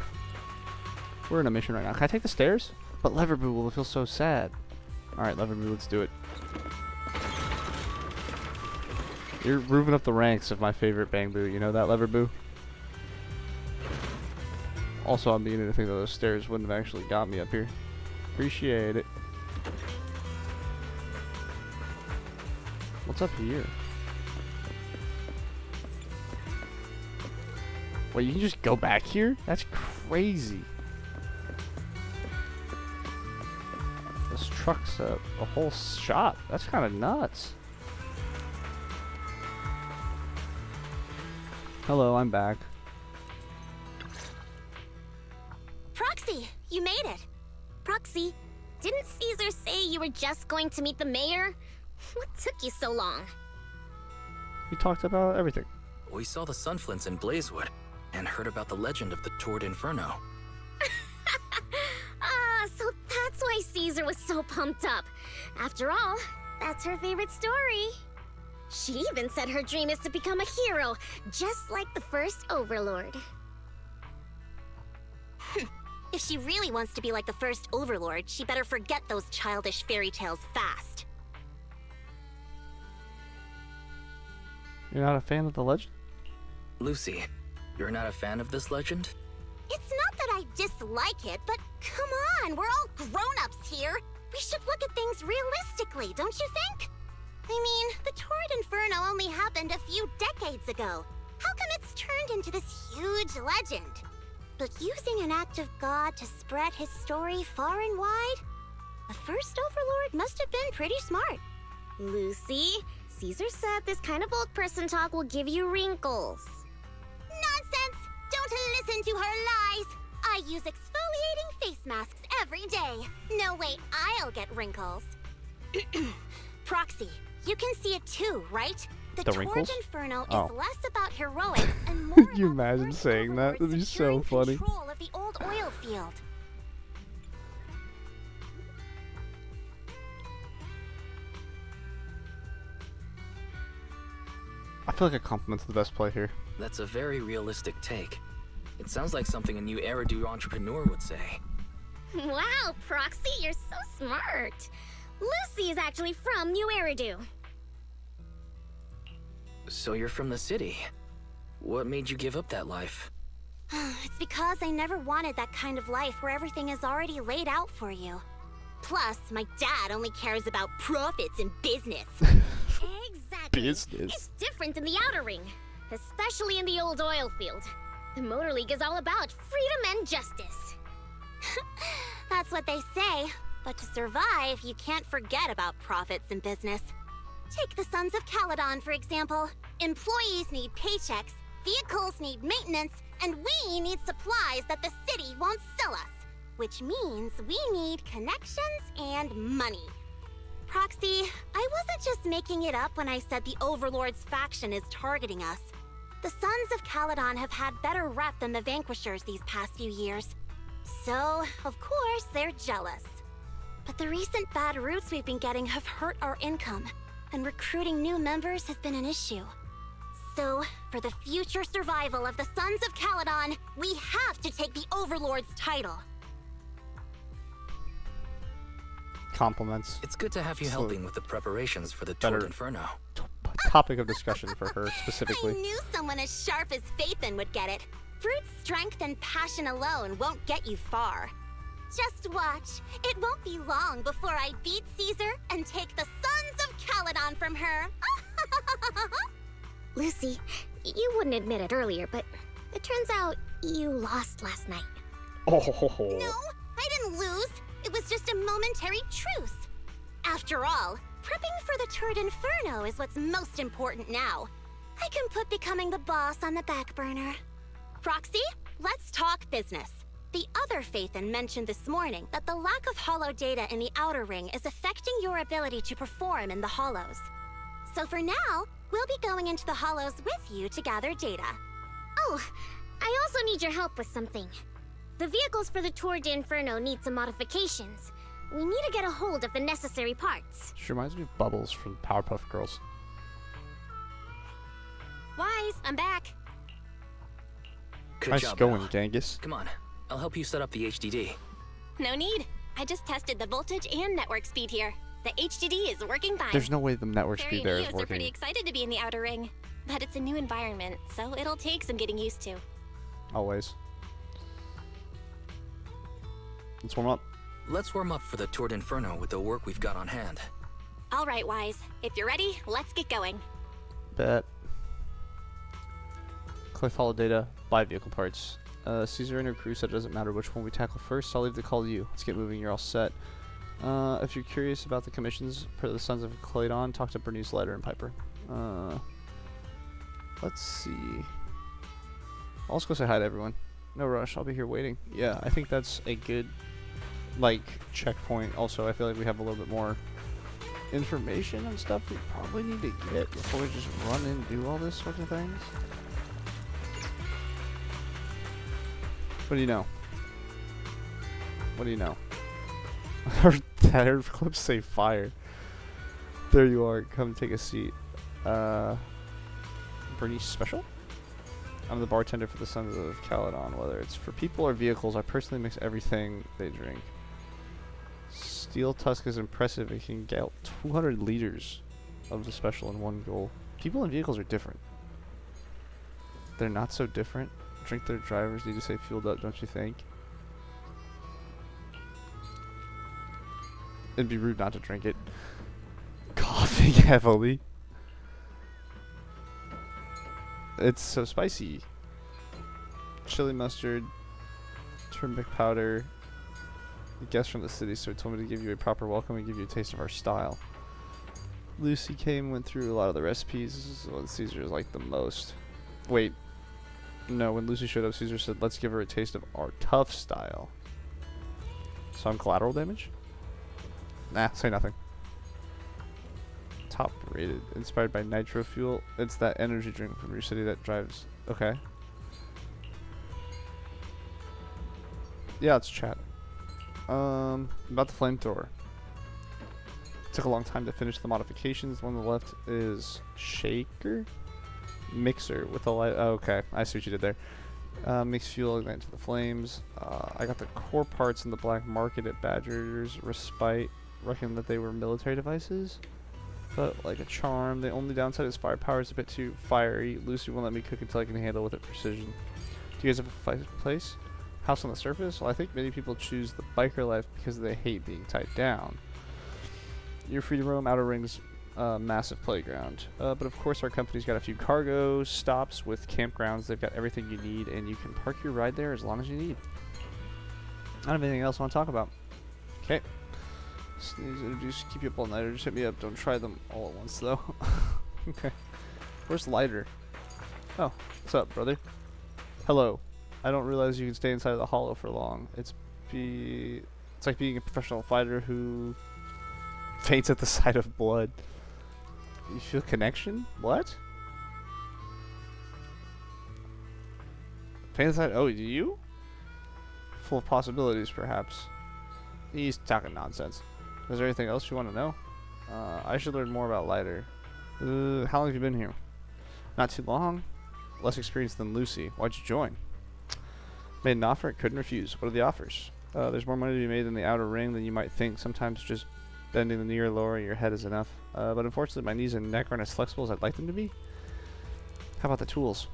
We're in a mission right now. Can I take the stairs? But Leverboo will feel so sad. Alright, Leverboo, let's do it. You're moving up the ranks of my favorite Bang Boo. You know that, Leverboo? Also, I'm beginning to think that those stairs wouldn't have actually got me up here. Appreciate it. What's up here? Wait, you can just go back here? That's crazy. This truck's a whole shop. That's kind of nuts. Hello, I'm back. Proxy, you made it. Proxy, didn't Caesar say you were just going to meet the mayor? What took you so long? We talked about everything. We saw the sunflints in Blazewood and heard about the legend of the Torrid Inferno. So that's why Caesar was so pumped up. After all, that's her favorite story. She even said her dream is to become a hero, just like the first Overlord. If she really wants to be like the first Overlord, she better forget those childish fairy tales fast. You're not a fan of the legend? Lucy, you're not a fan of this legend? It's not that I dislike it, but come on, we're all grown-ups here. We should look at things realistically, don't you think? I mean, the Torrid Inferno only happened a few decades ago. How come it's turned into this huge legend? But using an act of God to spread his story far and wide? The first Overlord must have been pretty smart. Lucy, Caesar said this kind of old person talk will give you wrinkles. Nonsense! Don't listen to her lies! I use exfoliating face masks every day. No way I'll get wrinkles. Proxy, you can see it too, right? The Torrid wrinkles? Inferno Oh. is less about heroics and more Can you about the imagine first saying that? Overlord That'd be so securing funny. control of the old oil field. I feel like a compliment's the best play here. That's a very realistic take. It sounds like something a new Eridu entrepreneur would say. Wow, Proxy, you're so smart. Lucy is actually from New Eridu. So you're from the city. What made you give up that life? It's because I never wanted that kind of life where everything is already laid out for you. Plus, my dad only cares about profits and business. Exactly. Business. It's different in the Outer Ring, especially in the old oil field. The Motor League is all about freedom and justice. That's what they say. But to survive, you can't forget about profits and business. Take the Sons of Calydon, for example. Employees need paychecks, vehicles need maintenance, and we need supplies that the city won't sell us. Which means we need connections and money. Proxy, I wasn't just making it up when I said the Overlord's faction is targeting us. The Sons of Calydon have had better rep than the Vanquishers these past few years. So, of course, they're jealous. But the recent bad routes we've been getting have hurt our income, and recruiting new members has been an issue. So, for the future survival of the Sons of Calydon, we have to take the Overlord's title. Compliments. It's good to have you So- helping with the preparations for the Better- Tord Inferno. Topic of discussion for her specifically. I knew someone as sharp as Phaethon would get it. Brute strength and passion alone won't get you far. Just watch. It won't be long before I beat Caesar and take the Sons of Calydon from her. Lucy, you wouldn't admit it earlier, but it turns out you lost last night. No, I didn't lose. It was just a momentary truce. After all, prepping for the Tord Inferno is what's most important now. I can put becoming the boss on the back burner. Proxy, let's talk business. The other Phaethon mentioned this morning that the lack of hollow data in the Outer Ring is affecting your ability to perform in the hollows. So for now, we'll be going into the hollows with you to gather data. Oh, I also need your help with something. The vehicles for the Tour de Inferno need some modifications. We need to get a hold of the necessary parts. She reminds me of Bubbles from Powerpuff Girls. Wise, I'm back. Good Nice job, going, Belle. Genghis. Come on, I'll help you set up the HDD. No need. I just tested the voltage and network speed here. The HDD is working fine. There's no way the network Fairy speed there and is Eos are pretty working. excited to be in the Outer Ring. But it's a new environment, so it'll take some getting used to. Always. Let's warm up. Let's warm up for the Tord Inferno with the work we've got on hand. All right, Wise. If you're ready, let's get going. Bet. Collect hollow data, buy vehicle parts. Caesar and her crew said it doesn't matter which one we tackle first, so I'll leave the call to you. Let's get moving, you're all set. If you're curious about the commissions for the Sons of Calydon, talk to Bernice, Leiter, and Piper. Let's see. I'll just go say hi to everyone. No rush, I'll be here waiting. Yeah, I think that's a good, like, checkpoint. Also, I feel like we have a little bit more information and stuff we probably need to get before we just run in and do all this sort of things. What do you know? What do you know? Her clips say fire. There you are. Come take a seat. Bernice Special? I'm the bartender for the Sons of Calydon. Whether it's for people or vehicles, I personally mix everything they drink. Steel Tusk is impressive. It can get 200 liters of the special in one go. People and vehicles are different. They're not so different. Drink their drivers need to stay fueled up, don't you think? It'd be rude not to drink it. Coughing heavily. It's so spicy. Chili mustard, turmeric powder. A guest from the city, so he told me to give you a proper welcome and give you a taste of our style. Lucy came, went through a lot of the recipes. This is what Caesar is like the most. Wait. No, when Lucy showed up, Caesar said, let's give her a taste of our tough style. So I'm collateral damage? Nah, say nothing. Top rated. Inspired by nitro fuel. It's that energy drink from your city that drives. Okay. Yeah, let's chat. About the flamethrower. Took a long time to finish the modifications. One on the left is shaker? Mixer with a light. Oh, okay, I see what you did there. Makes fuel ignite to the flames. I got the core parts in the black market at Badger's Respite. Reckon that they were military devices. But like a charm. The only downside is firepower is a bit too fiery. Lucy won't let me cook until I can handle with it precision. Do you guys have a place? House on the surface? Well, I think many people choose the biker life because they hate being tied down. You're free to roam Outer Ring's massive playground. But of course our company's got a few cargo stops with campgrounds. They've got everything you need and you can park your ride there as long as you need. I don't have anything else I want to talk about. Okay. Sneeze, introduce, keep you up all night or just hit me up. Don't try them all at once though. Okay. Where's Lighter? Oh, what's up, brother? Hello. I don't realize you can stay inside of the hollow for long. It's like being a professional fighter who faints at the sight of blood. You feel connection? What? Faint at the sight? Oh, do you? Full of possibilities, perhaps. He's talking nonsense. Is there anything else you want to know? I should learn more about Lighter. How long have you been here? Not too long. Less experienced than Lucy. Why'd you join? Made an offer, couldn't refuse. What are the offers? There's more money to be made in the Outer Ring than you might think. Sometimes just bending the knee or lowering your head is enough. But unfortunately my knees and neck aren't as flexible as I'd like them to be. How about the tools?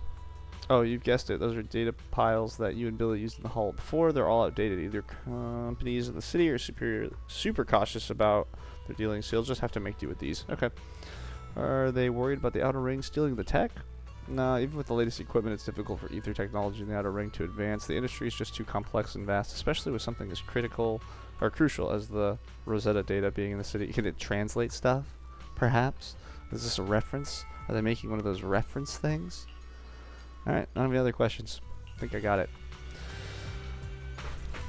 Oh, you've guessed it. Those are data piles that you and Billy used in the hall before. They're all outdated. Either companies in the city are super cautious about their dealings, so you'll just have to make do with these. Okay. Are they worried about the Outer Ring stealing the tech? Nah, even with the latest equipment, it's difficult for ether technology in the Outer Ring to advance. The industry is just too complex and vast, especially with something as critical or crucial as the Rosetta data being in the city. Can it translate stuff? Perhaps? Is this a reference? Are they making one of those reference things? Alright, none of the other questions. I think I got it.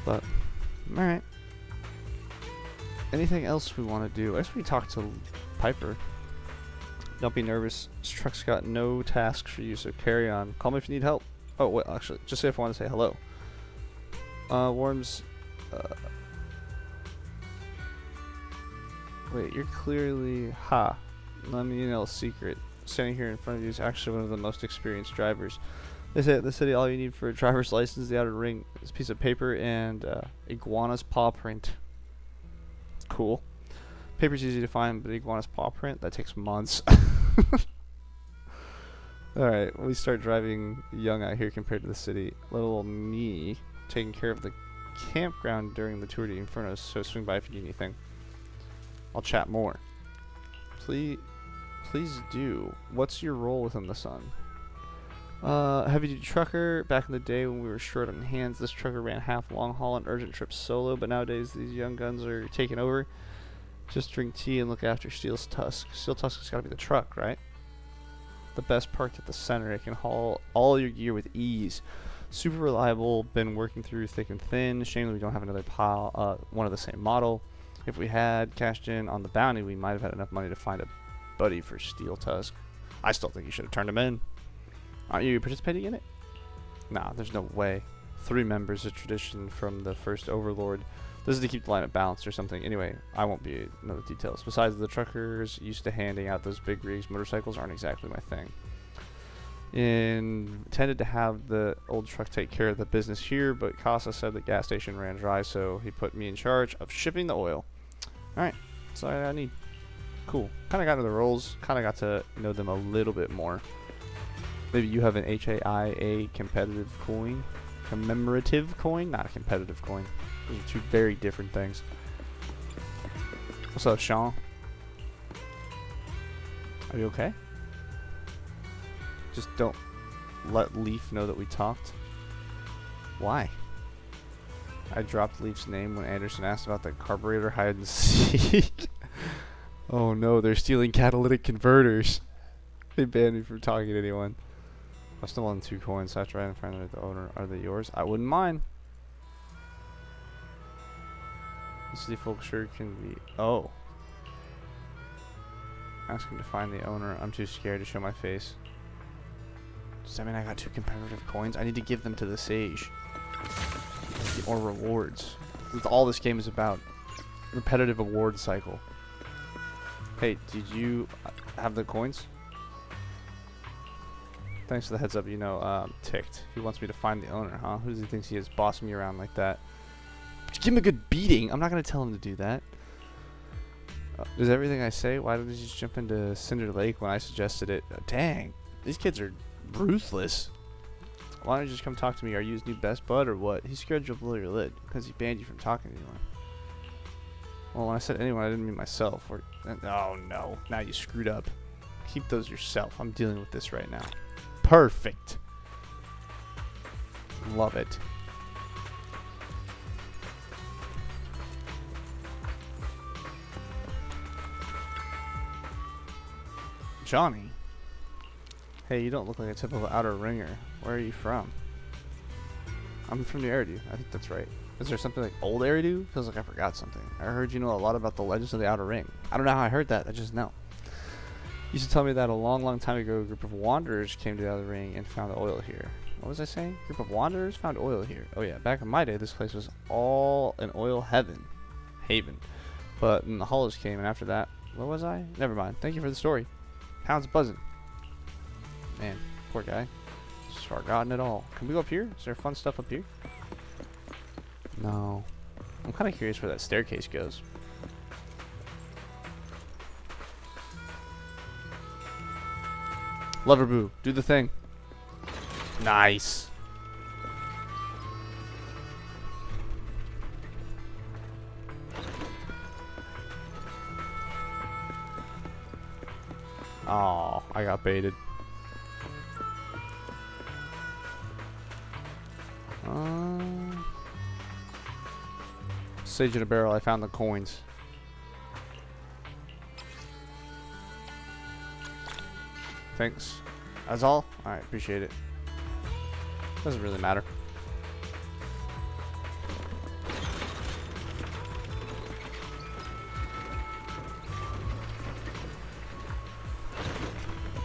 But, alright. Anything else we want to do? I guess we talk to Piper. Don't be nervous. This truck's got no tasks for you, so carry on. Call me if you need help. Oh, wait, actually, just say if I want to say hello. Worms. Wait, you're clearly... Ha. Let me know a secret. Standing here in front of you is actually one of the most experienced drivers. They say at the city all you need for a driver's license, the Outer Ring, is a piece of paper and iguana's paw print. Cool. Paper's easy to find, but iguana's paw print, that takes months. Alright, we start driving young out here compared to the city. Little old me taking care of the campground during the Tour de Inferno, so swing by if you need anything. I'll chat more. Please do. What's your role within the Sun? Heavy duty trucker. Back in the day when we were short on hands, this trucker ran half long haul and urgent trips solo, but nowadays these young guns are taking over. Just drink tea and look after Steel's Tusk. Steel Tusk has got to be the truck, right? The best parked at the center. It can haul all your gear with ease. Super reliable. Been working through thick and thin. Shame that we don't have another one of the same model. If we had cashed in on the bounty, we might have had enough money to find a buddy for Steel Tusk. I still think you should have turned him in. Aren't you participating in it? Nah, there's no way. 3 members, a tradition from the first Overlord. This is to keep the lineup balanced or something. Anyway, I won't be know the details. Besides, the truckers used to handing out those big rigs. Motorcycles aren't exactly my thing. Intended to have the old truck take care of the business here, but Casa said the gas station ran dry, so he put me in charge of shipping the oil. Alright, that's all I need. Cool. Kind of got into the roles. Kind of got to know them a little bit more. Maybe you have an HAIA competitive coin. Commemorative coin? Not a competitive coin. Those are 2 very different things. What's up, Sean? Are you okay? Just don't let Leaf know that we talked. Why? I dropped Leaf's name when Anderson asked about the carburetor hide and seek. Oh no, they're stealing catalytic converters. They banned me from talking to anyone. I stumbled on 2 coins, so I have to right in front of the owner. Are they yours? I wouldn't mind. The city folk sure can be... Oh. Asking to find the owner. I'm too scared to show my face. Does that mean I got 2 competitive coins? I need to give them to the Sage. Get more rewards. That's all this game is about. Repetitive award cycle. Hey, did you have the coins? Thanks for the heads up. You know, ticked. He wants me to find the owner, huh? Who does he think he is, bossing me around like that? Give him a good beating. I'm not gonna tell him to do that. Does everything I say? Why did he just jump into Cinder Lake when I suggested it? Dang, these kids are ruthless. Why don't you just come talk to me? Are you his new best bud or what? He scared you to blow your lid because he banned you from talking to anyone. Well, when I said anyone, I didn't mean myself. Oh no, now you screwed up. Keep those yourself. I'm dealing with this right now. Perfect. Love it. Johnny? Hey, you don't look like a typical outer ringer. Where are you from? I'm from the Eridu. I think that's right. Is there something like old Eridu? Feels like I forgot something. I heard you know a lot about the legends of the Outer Ring. I don't know how I heard that. I just know. You used to tell me that a long, long time ago, a group of wanderers came to the Outer Ring and found oil here. What was I saying? A group of wanderers found oil here. Oh yeah, back in my day, this place was all an oil haven. But then the Hollows came, and after that, what was I? Never mind. Thank you for the story. Hound's buzzing. Man, poor guy. Just forgotten it all. Can we go up here? Is there fun stuff up here? No. I'm kind of curious where that staircase goes. Loverboo, do the thing. Nice. Oh, I got baited. Sage in a barrel, I found the coins. Thanks. That's all? Alright, appreciate it. Doesn't really matter.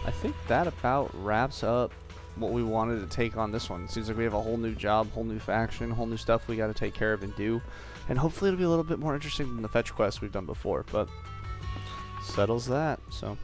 I think that about wraps up what we wanted to take on this one. Seems like we have a whole new job, whole new faction, whole new stuff we got to take care of and do. And hopefully it'll be a little bit more interesting than the fetch quests we've done before, but settles that. So